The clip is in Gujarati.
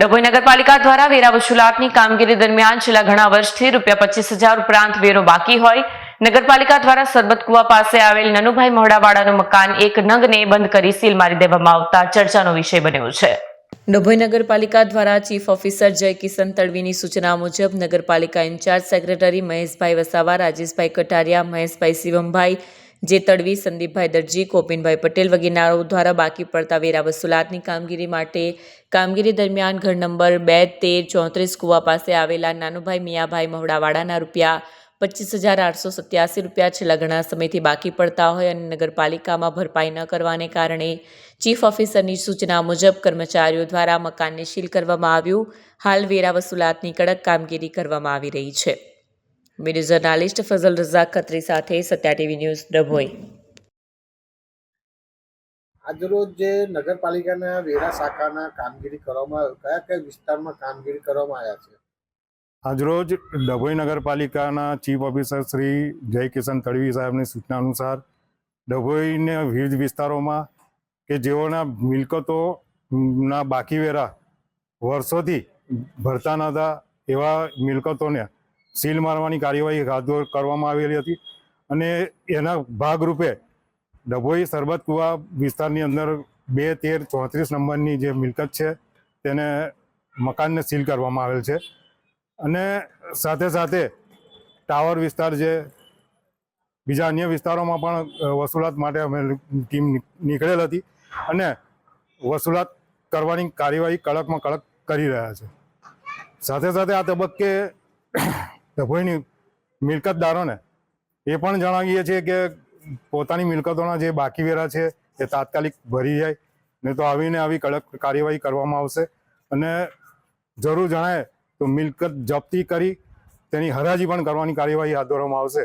ડભોઈ નગરપાલિકા દ્વારા વેરા વસૂલાતની કામગીરી દરમિયાન છેલ્લા ઘણા વર્ષથી ₹25,000 ઉપરાંત વેરો બાકી હોય નગરપાલિકા દ્વારા સરબત કુવા પાસે આવેલ નનુભાઈ મોહડાવાળાનું મકાન એક નંગને બંધ કરી સીલ મારી દેવામાં આવતા ચર્ચાનો વિષય બન્યો છે। ડભોઈ નગરપાલિકા દ્વારા ચીફ ઓફિસર જય કિશન તડવીની સૂચના મુજબ નગરપાલિકા ઇન્ચાર્જ સેક્રેટરી મહેશભાઈ વસાવા, રાજેશભાઈ કટારિયા, મહેશભાઈ શિવમભાઈ જે તડવી, સંદીપભાઈ દરજી, કોપિનભાઈ પટેલ વગેરેનાઓ દ્વારા બાકી પડતા વેરા વસૂલાતની કામગીરી દરમિયાન ઘર નંબર 2, 13, 34 કુવા પાસે આવેલા નાનુભાઈ મિયાભાઈ મોહડાવાળાના ₹25,887 છેલ્લા ઘણા સમયથી બાકી પડતા હોય અને નગરપાલિકામાં ભરપાઈ ન કરવાને કારણે ચીફ ઓફિસરની સૂચના મુજબ કર્મચારીઓ દ્વારા મકાનને સીલ કરવામાં આવ્યું। હાલ વેરા વસૂલાતની કડક કામગીરી કરવામાં આવી રહી છે। વીડિયો જર્નાલિસ્ટ ફઝલ રઝાક ખત્રી સાથે સત્યા ટીવી ન્યૂઝ ડભોઈ। આજરોજ જે નગરપાલિકાના વેરા શાખાના કામગીરી કરવામાં કયા કયા વિસ્તારમાં કામગીરી કરવામાં આવ્યા છે? આજરોજ ડભોઈ નગરપાલિકાના ચીફ ઓફિસર શ્રી જય કિશન તડવી સાહેબની સૂચના અનુસાર ડભોઈના વિવિધ વિસ્તારોમાં કે જેઓના મિલકતોના બાકી વેરા વર્ષોથી ભરતા ન હતા એવા મિલકતોને સીલ મારવાની કાર્યવાહી હાથ કરવામાં આવેલી હતી અને એના ભાગરૂપે ડભોઈ સરબત કુવા વિસ્તારની અંદર 2, 13, 34 નંબરની જે મિલકત છે તેને મકાનને સીલ કરવામાં આવેલ છે અને સાથે સાથે ટાવર વિસ્તાર જે બીજા અન્ય વિસ્તારોમાં પણ વસૂલાત માટે અમે ટીમ નીકળેલ હતી અને વસૂલાત કરવાની કાર્યવાહી કડકમાં કડક કરી રહ્યા છે। સાથે સાથે આ તબક્કે ડભોઈની મિલકતદારોને એ પણ જણાવીએ છીએ કે પોતાની મિલકતોના જે બાકી વેરા છે એ તાત્કાલિક ભરી જાય, નહીં તો આવીને આવી કડક કાર્યવાહી કરવામાં આવશે અને જરૂર જણાય તો મિલકત જપ્તી કરી તેની હરાજી પણ કરવાની કાર્યવાહી હાથ ધરવામાં આવશે